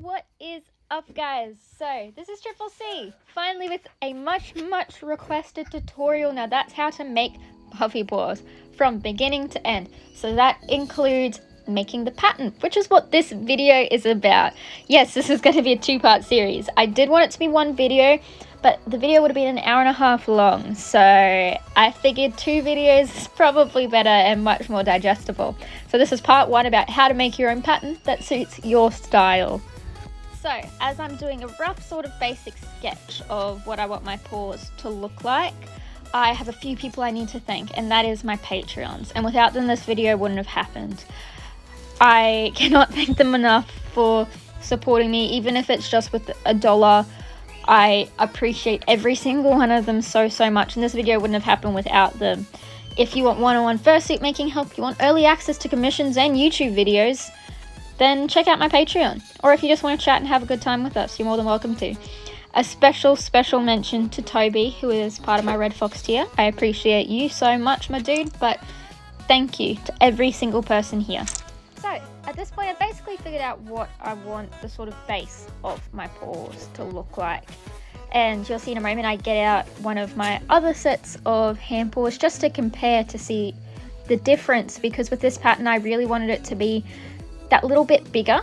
What is up, guys? So this is Triple C, finally with a much requested tutorial. Now that's how to make puffy paws from beginning to end. So that includes making the pattern, which is what this video is about. Yes, this is going to be a two-part series. I did want it to be one video, but the video would have been an hour and a half long, so I figured two videos is probably better and much more digestible. So this is part one about how to make your own pattern that suits your style. So, as I'm doing a rough sort of basic sketch of what I want my paws to look like, I have a few people I need to thank, and that is my Patreons. And without them, this video wouldn't have happened. I cannot thank them enough for supporting me, even if it's just with $1. I appreciate every single one of them so much, and this video wouldn't have happened without them. If you want one-on-one fursuit making help, you want early access to commissions and YouTube videos, then check out my Patreon. Or if you just want to chat and have a good time with us, you're more than welcome to. A special mention to Toby, who is part of my Red Fox tier. I appreciate you so much, my dude, but thank you to every single person here. So, at this point, I've basically figured out what I want the sort of base of my paws to look like. And you'll see in a moment I get out one of my other sets of hand paws just to compare to see the difference, because with this pattern I really wanted it to be that little bit bigger,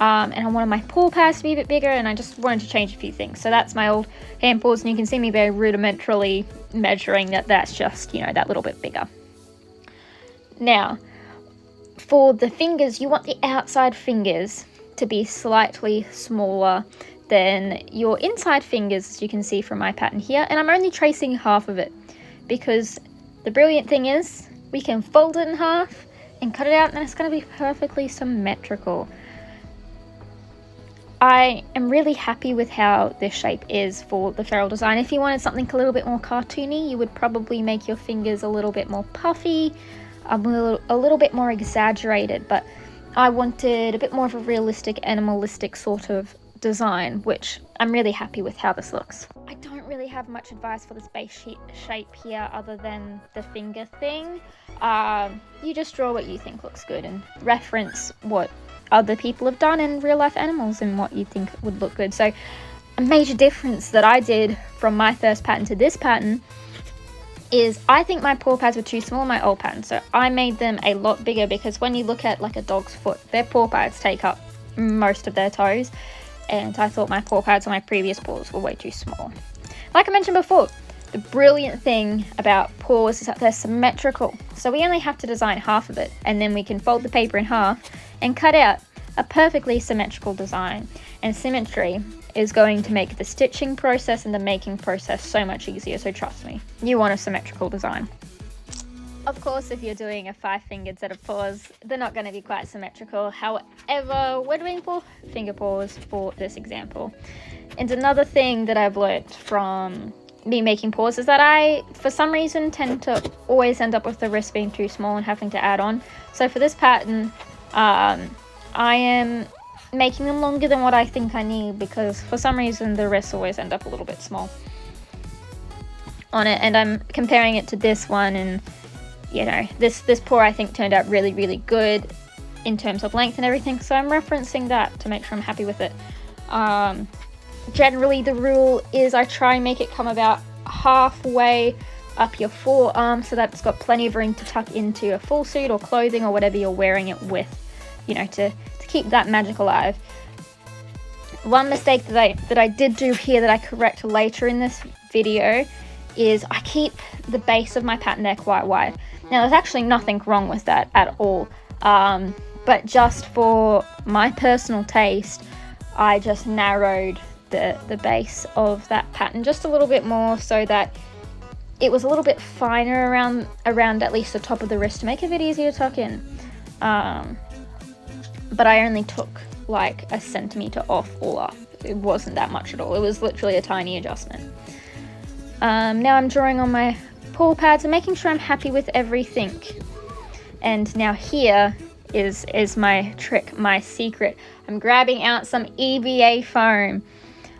and I wanted my paw pads to be a bit bigger, and I just wanted to change a few things. So that's my old hand paws, and you can see me very rudimentarily measuring that's just, you know, that little bit bigger. Now, for the fingers, you want the outside fingers to be slightly smaller than your inside fingers, as you can see from my pattern here, and I'm only tracing half of it, because the brilliant thing is we can fold it in half and cut it out, and it's going to be perfectly symmetrical. I am really happy with how this shape is for the feral design. If you wanted something a little bit more cartoony, you would probably make your fingers a little bit more puffy, a little bit more exaggerated, but I wanted a bit more of a realistic, animalistic sort of design, which I'm really happy with how this looks. I don't really have much advice for this base shape here other than the finger thing. You just draw what you think looks good and reference what other people have done in real life animals and what you think would look good. So a major difference that I did from my first pattern to this pattern is I think my paw pads were too small in my old pattern, so I made them a lot bigger, because when you look at like a dog's foot, their paw pads take up most of their toes, and I thought my paw pads on my previous paws were way too small. Like I mentioned before, the brilliant thing about paws is that they're symmetrical, so we only have to design half of it, and then we can fold the paper in half and cut out a perfectly symmetrical design. And symmetry is going to make the stitching process and the making process so much easier, so trust me, you want a symmetrical design. Of course, if you're doing a 5-fingered set of paws, they're not going to be quite symmetrical. However, we're doing 4-finger paws for this example. And another thing that I've learnt from me making paws is that I, for some reason, tend to always end up with the wrist being too small and having to add on. So for this pattern, I am making them longer than what I think I need, because for some reason the wrists always end up a little bit small on it. And I'm comparing it to this one, and you know, this paw I think turned out really good in terms of length and everything, so I'm referencing that to make sure I'm happy with it. Generally the rule is I try and make it come about halfway up your forearm, so that it's got plenty of room to tuck into a full suit or clothing or whatever you're wearing it with, you know, to keep that magic alive. One mistake that I did do here that I correct later in this video is I keep the base of my pattern there quite wide. Now there's actually nothing wrong with that at all, but just for my personal taste, I just narrowed the base of that pattern just a little bit more, so that it was a little bit finer around at least the top of the wrist to make it a bit easier to tuck in. But I only took like a centimeter off all up. It wasn't that much at all. It was literally a tiny adjustment. Now I'm drawing on my paw pads and making sure I'm happy with everything. And now here is my trick, my secret. I'm grabbing out some EVA foam.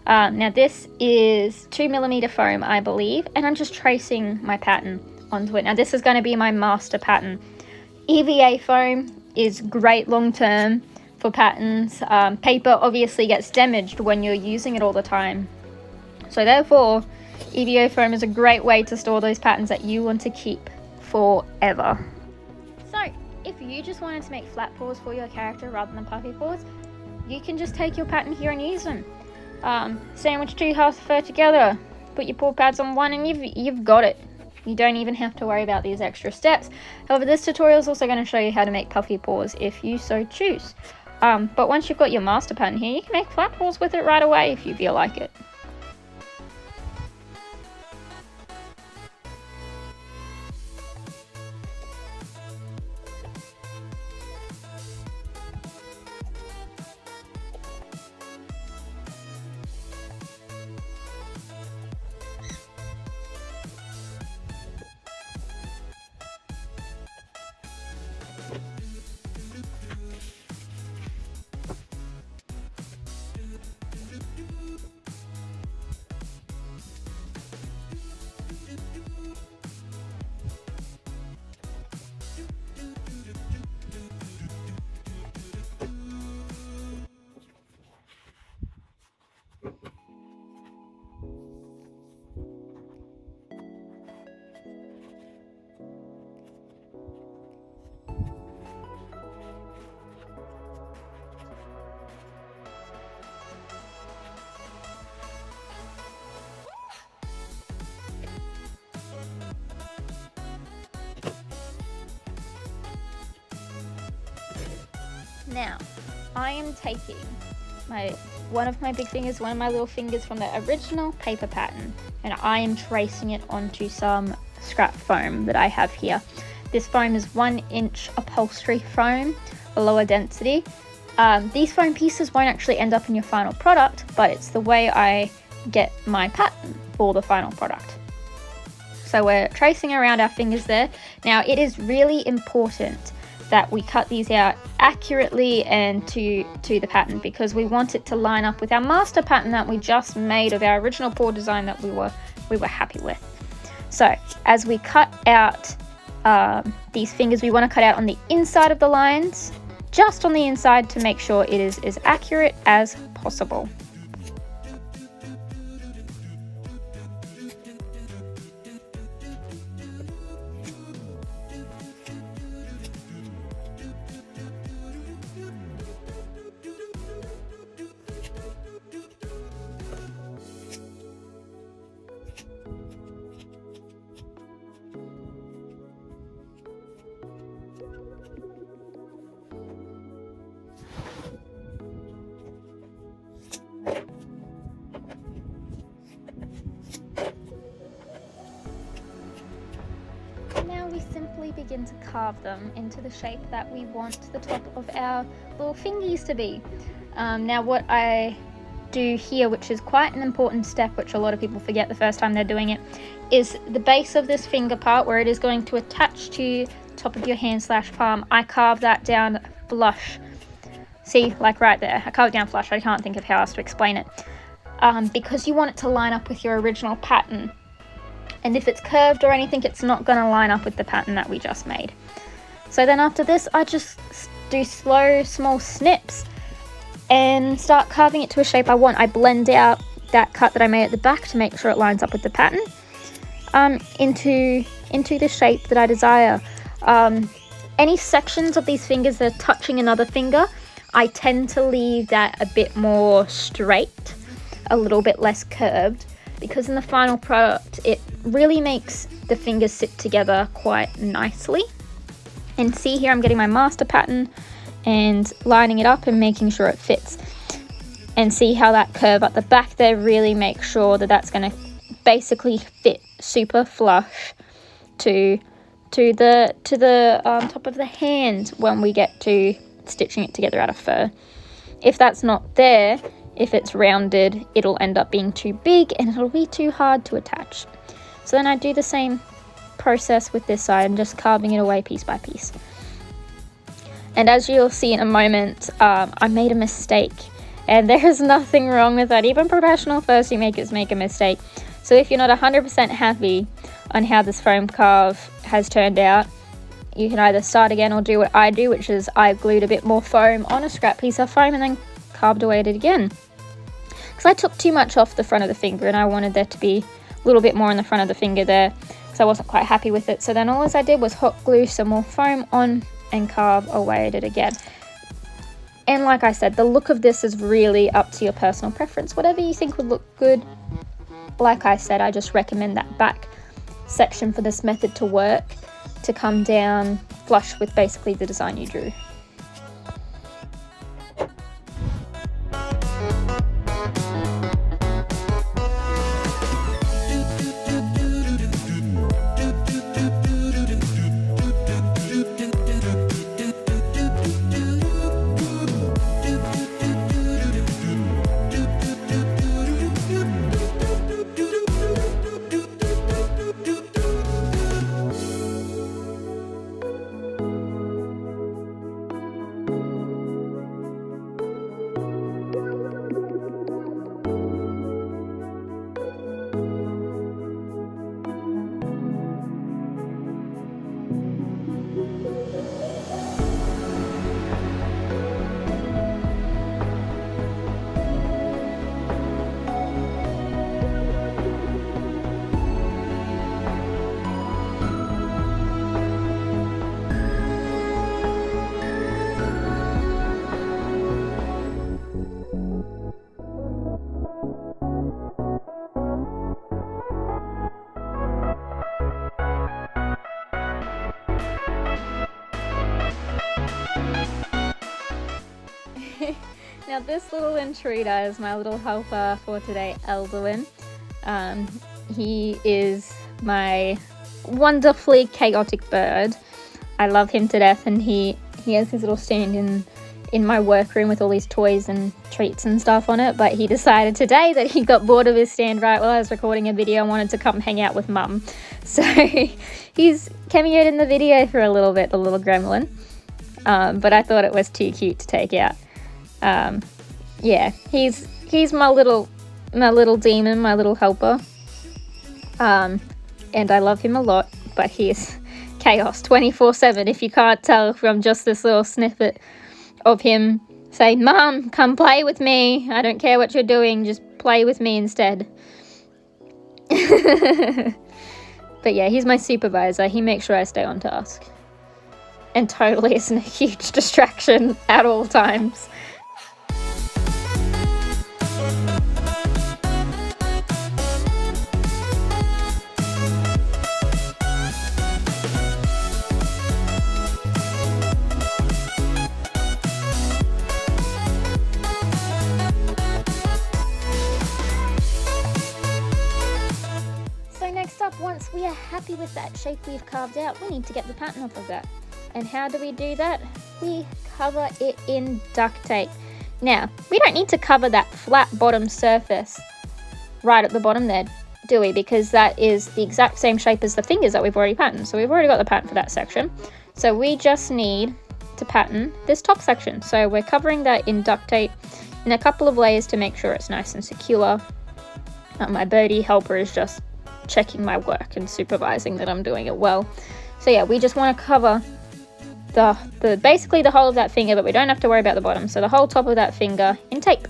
Now this is 2mm foam, I believe, and I'm just tracing my pattern onto it. Now this is going to be my master pattern. EVA foam is great long term for patterns. Paper obviously gets damaged when you're using it all the time. So therefore, EVO foam is a great way to store those patterns that you want to keep forever. So if you just wanted to make flat paws for your character rather than puffy paws, you can just take your pattern here and use them. Sandwich two halves of fur together, put your paw pads on one, and you've got it. You don't even have to worry about these extra steps. However, this tutorial is also going to show you how to make puffy paws if you so choose. But once you've got your master pattern here, you can make flat paws with it right away if you feel like it. Now, I am taking one of my big fingers, one of my little fingers from the original paper pattern, and I am tracing it onto some scrap foam that I have here. This foam is 1-inch upholstery foam, a lower density. These foam pieces won't actually end up in your final product, but it's the way I get my pattern for the final product. So we're tracing around our fingers there. Now, it is really important that we cut these out accurately and to the pattern, because we want it to line up with our master pattern that we just made of our original paw design that we were happy with. So as we cut out these fingers, we want to cut out on the inside of the lines, just on the inside, to make sure it is as accurate as possible. Now we simply begin to carve them into the shape that we want the top of our little fingies to be. Now what I do here, which is quite an important step, which a lot of people forget the first time they're doing it, is the base of this finger part where it is going to attach to the top of your hand/palm. I carve that down flush. See, like right there, I carved down flush. I can't think of how else to explain it. Because you want it to line up with your original pattern. And if it's curved or anything, it's not going to line up with the pattern that we just made. So then after this, I just do slow, small snips and start carving it to a shape I want. I blend out that cut that I made at the back to make sure it lines up with the pattern into the shape that I desire. Any sections of these fingers that are touching another finger, I tend to leave that a bit more straight, a little bit less curved, because in the final product it really makes the fingers sit together quite nicely. And see here, I'm getting my master pattern and lining it up and making sure it fits. And see how that curve at the back there really makes sure that that's going to basically fit super flush to the top of the hand when we get to stitching it together out of fur. If that's not there, if it's rounded, it'll end up being too big and it'll be too hard to attach. So then I do the same process with this side and just carving it away piece by piece. And as you'll see in a moment, I made a mistake, and there's nothing wrong with that. Even professional fursuit makers make a mistake. So if you're not 100% happy on how this foam carve has turned out, you can either start again or do what I do, which is I glued a bit more foam on a scrap piece of foam and then carved away at it again. Because I took too much off the front of the finger and I wanted there to be a little bit more on the front of the finger there, so I wasn't quite happy with it. So then all I did was hot glue some more foam on and carve away at it again. And like I said, the look of this is really up to your personal preference, whatever you think would look good. Like I said, I just recommend that back section for this method to work, to come down flush with basically the design you drew. Now this little intruder is my little helper for today, Elderlin. He is my wonderfully chaotic bird. I love him to death, and he has his little stand in my workroom with all these toys and treats and stuff on it, but he decided today that he got bored of his stand right while I was recording a video and wanted to come hang out with Mum. So he's cameoed in the video for a little bit, the little gremlin, but I thought it was too cute to take out. Yeah, he's my little demon, my little helper, and I love him a lot, but he's chaos 24/7. If you can't tell from just this little snippet of him say, "Mum, come play with me. I don't care what you're doing, just play with me instead." But yeah, he's my supervisor. He makes sure I stay on task, and totally isn't a huge distraction at all times. Once we are happy with that shape we've carved out, we need to get the pattern off of that. And how do we do that? We cover it in duct tape. Now, we don't need to cover that flat bottom surface right at the bottom there, do we? Because that is the exact same shape as the fingers that we've already patterned. So we've already got the pattern for that section. So we just need to pattern this top section. So we're covering that in duct tape in a couple of layers to make sure it's nice and secure. My birdie helper is just checking my work and supervising that I'm doing it well. So yeah, we just want to cover the basically the whole of that finger, but we don't have to worry about the bottom. So the whole top of that finger in tape.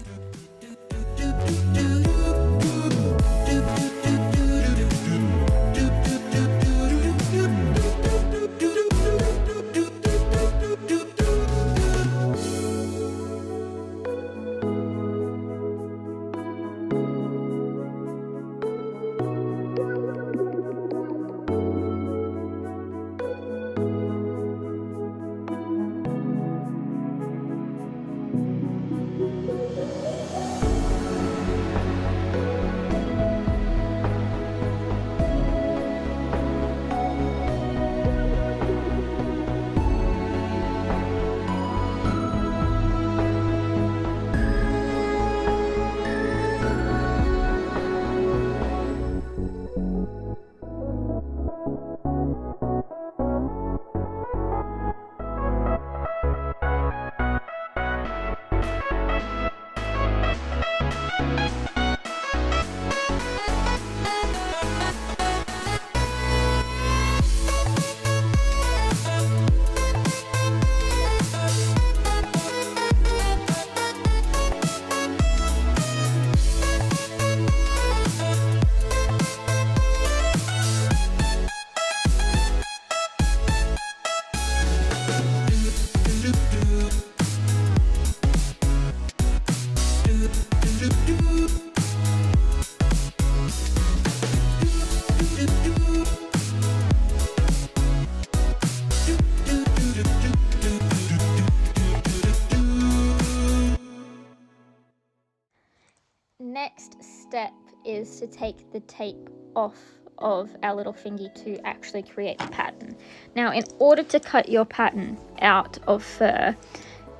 next step is to take the tape off of our little fingy to actually create the pattern. Now, in order to cut your pattern out of fur,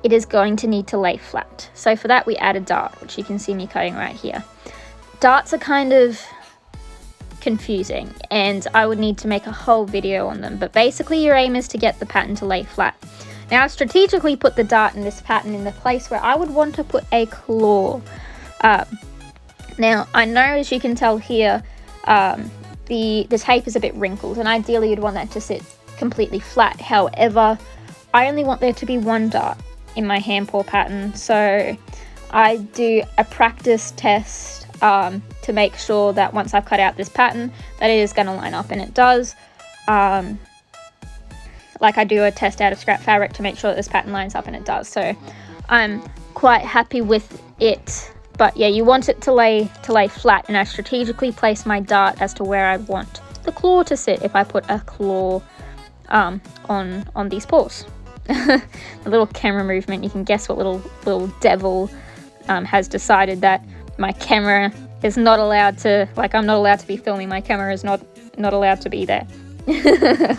it is going to need to lay flat. So for that, we add a dart, which you can see me cutting right here. Darts are kind of confusing, and I would need to make a whole video on them, but basically your aim is to get the pattern to lay flat. Now, I've strategically put the dart in this pattern in the place where I would want to put a claw. Now, I know, as you can tell here, the tape is a bit wrinkled, and ideally you'd want that to sit completely flat. However, I only want there to be one dart in my hand paw pattern, so I do a practice test to make sure that once I've cut out this pattern that it is going to line up, and it does. Like, I do a test out of scrap fabric to make sure that this pattern lines up, and it does, so I'm quite happy with it. But yeah, you want it to lay flat, and I strategically place my dart as to where I want the claw to sit if I put a claw on these paws. The little camera movement, you can guess what little devil has decided that my camera is not allowed to, like, I'm not allowed to be filming. My camera is not allowed to be there. The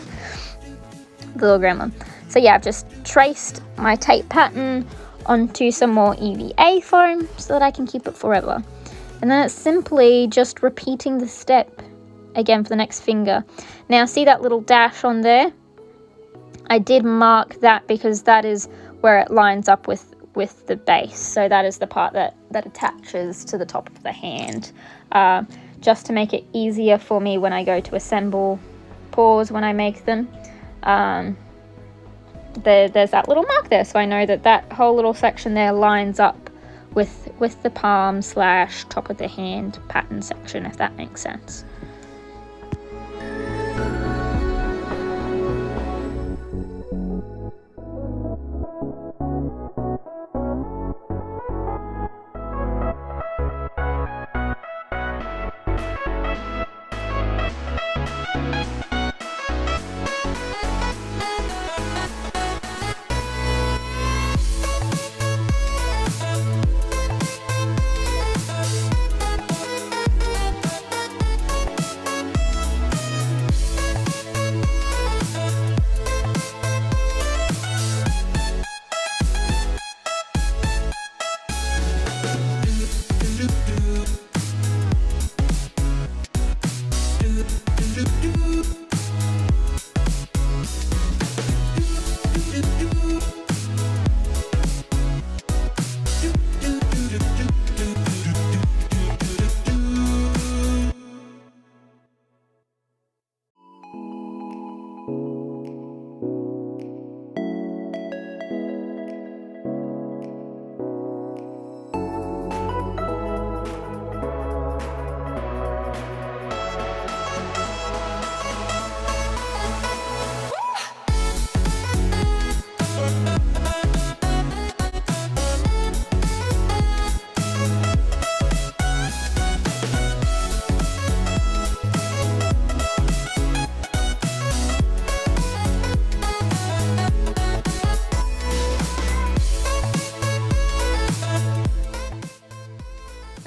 little gremlin. So yeah, I've just traced my tape pattern onto some more EVA foam so that I can keep it forever. And then it's simply just repeating the step again for the next finger. Now, see that little dash on there? I did mark that because that is where it lines up with the base. So that is the part that attaches to the top of the hand, just to make it easier for me when I go to assemble paws when I make them. There's that little mark there, so I know that whole little section there lines up with the palm / top of the hand pattern section, if that makes sense.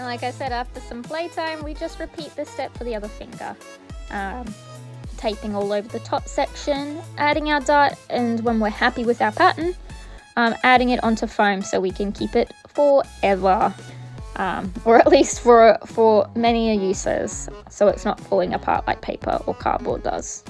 Like I said, after some playtime, we just repeat this step for the other finger. Taping all over the top section, adding our dart, and when we're happy with our pattern, adding it onto foam so we can keep it forever. Or at least for many uses, so it's not falling apart like paper or cardboard does.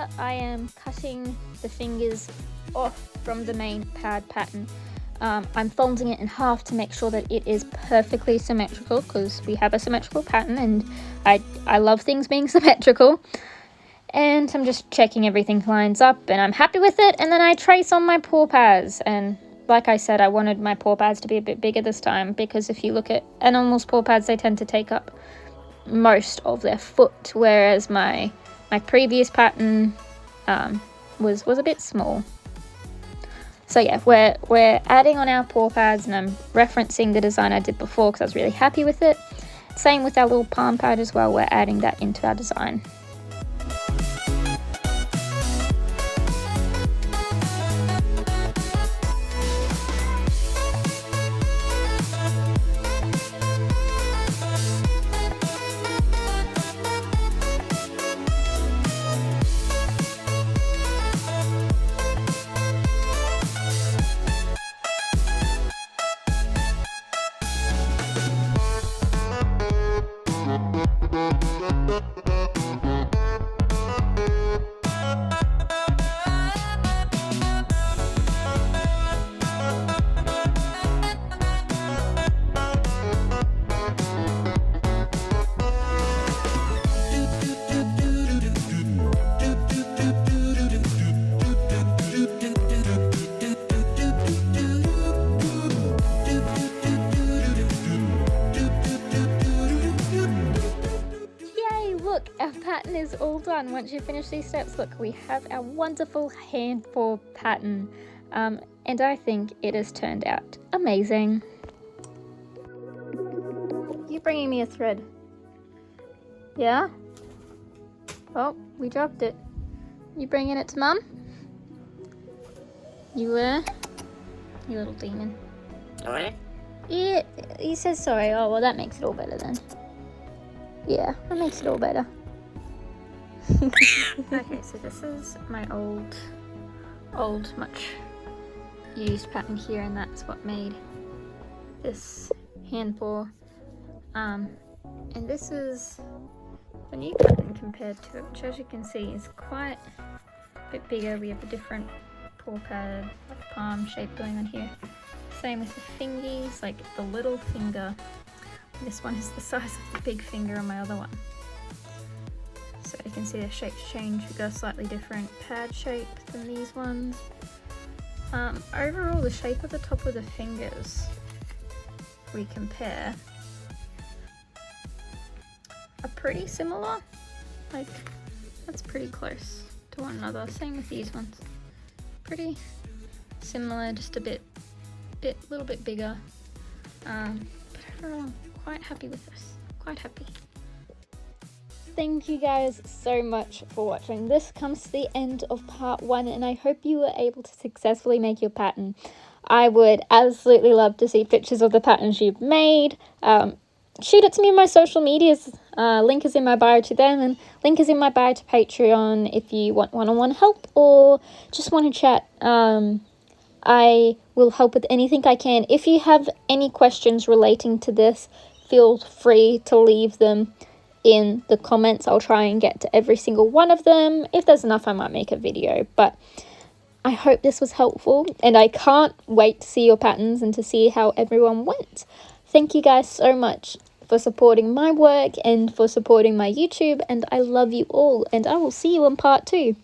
here I am cutting the fingers off from the main pad pattern. I'm folding it in half to make sure that it is perfectly symmetrical, because we have a symmetrical pattern and I love things being symmetrical. And I'm just checking everything lines up and I'm happy with it, and then I trace on my paw pads. And like I said, I wanted my paw pads to be a bit bigger this time, because if you look at animals' paw pads, they tend to take up most of their foot, whereas my previous pattern was a bit small. So yeah, we're adding on our paw pads, and I'm referencing the design I did before because I was really happy with it. Same with our little palm pad as well, we're adding that into our design. Our pattern is all done. Once you finish these steps, look, we have our wonderful hand paw pattern, and I think it has turned out amazing. You're bringing me a thread. Yeah? Oh, we dropped it. You bringing it to Mum? You were? You little demon. Sorry? Yeah, he says sorry. Oh, well, that makes it all better then. Yeah, that makes it all better. Okay, so this is my old, much used pattern here, and that's what made this hand paw. And this is the new pattern compared to it, which, as you can see, is quite a bit bigger. We have a different paw pad, like palm shape going on here. Same with the fingies, like the little finger. This one is the size of the big finger on my other one. So you can see the shapes change. We've got a slightly different pad shape than these ones. Overall, the shape of the top of the fingers, if we compare, are pretty similar. Like, that's pretty close to one another. Same with these ones. Pretty similar, just a little bit bigger. But overall, quite happy with this. Quite happy. Thank you guys so much for watching. This comes to the end of part 1, and I hope you were able to successfully make your pattern. I would absolutely love to see pictures of the patterns you've made. Shoot it to me on my social medias. Link is in my bio to them, and link is in my bio to Patreon if you want one-on-one help or just want to chat. I will help with anything I can. If you have any questions relating to this, feel free to leave them in the comments. I'll try and get to every single one of them. If there's enough, I might make a video, but I hope this was helpful, and I can't wait to see your patterns and to see how everyone went. Thank you guys so much for supporting my work and for supporting my YouTube, and I love you all, and I will see you in part 2.